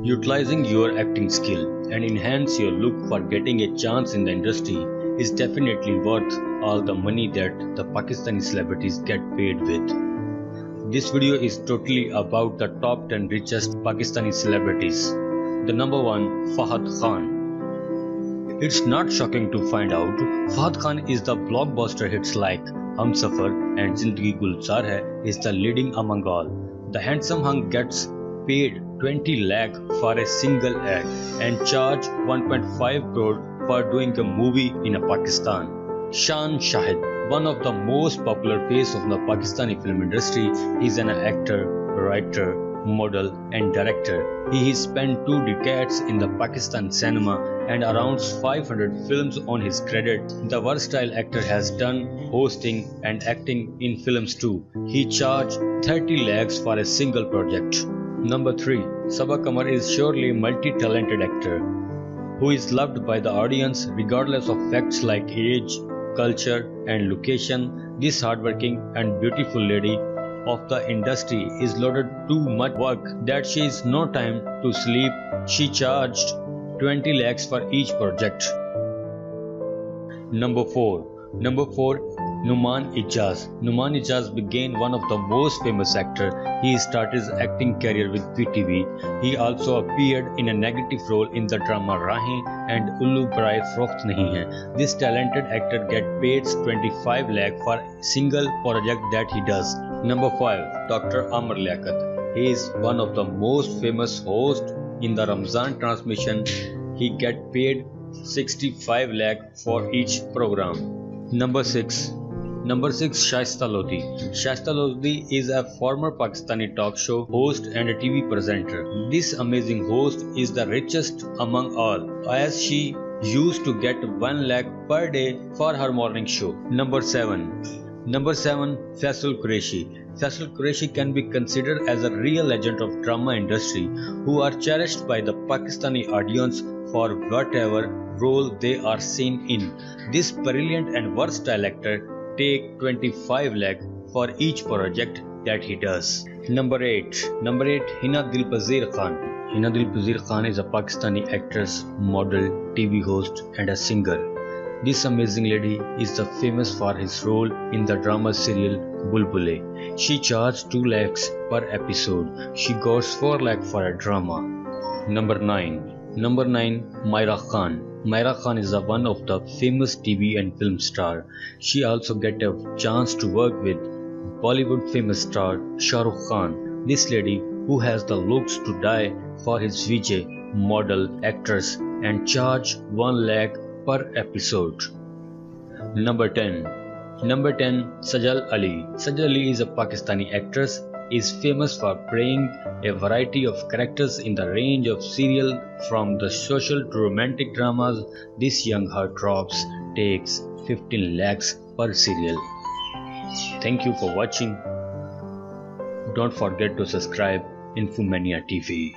Utilizing your acting skill and enhance your look for getting a chance in the industry is definitely worth all the money that the Pakistani celebrities get paid with. This video is totally about the top 10 richest Pakistani celebrities. The number 1, Fahad Khan. It's not shocking to find out Fahad Khan is the blockbuster hits like Humsafar and Zindagi Gulzar Hai is the leading among all. The handsome hunk gets paid 20 lakh for a single ad and charge 1.5 crore for doing a movie in Pakistan. Shan Shahid, one of the most popular face of the Pakistani film industry, is an actor, writer, model and director. He has spent 2 decades in the Pakistan cinema and around 500 films on his credit. The versatile actor has done hosting and acting in films too. He charged 30 lakhs for a single project. Number 3. Saba Qamar is surely a multi-talented actor who is loved by the audience regardless of facts like age, culture and location. This hardworking and beautiful lady of the industry is loaded too much work that she has no time to sleep. She charged 20 lakhs for each project. Number 4. Nouman Ijaz. Nouman Ijaz began one of the most famous actors. He started his acting career with PTV. He also appeared in a negative role in the drama Rahin and Ullu Brai Frokt Nahi Hai. This talented actor gets paid 25 lakh for a single project that he does. Number 5. Dr. Amar Liaquat. He is one of the most famous hosts in the Ramzan transmission. He gets paid 65 lakh for each program. Number 6. Shaista Lodhi. Shaista Lodhi is a former Pakistani talk show host and a TV presenter. This amazing host is the richest among all, as she used to get 1 lakh per day for her morning show. Number 7. Faisal Qureshi. Faisal Qureshi can be considered as a real legend of drama industry who are cherished by the Pakistani audience for whatever role they are seen in. This brilliant and versatile actor take 25 lakh for each project that he does. Number 8. Hina Dilpazir Khan. Hina Dilpazir Khan is a Pakistani actress, model, TV host and a singer. This amazing lady is famous for his role in the drama serial Bulbule. She charged 2 lakhs per episode. She got 4 lakh for a drama. Number 9. Myra Khan. Myra Khan is one of the famous TV and film star. She also get a chance to work with Bollywood famous star Shah Rukh Khan. This lady who has the looks to die for his VJ, model, actress and charge 1 lakh per episode. Number 10. Sajal Ali. Sajal Ali is a Pakistani actress. Is famous for playing a variety of characters in the range of serial from the social to romantic dramas. This young heartthrobs takes 15 lakhs per serial. Thank you for watching. Don't forget to subscribe Infomania TV.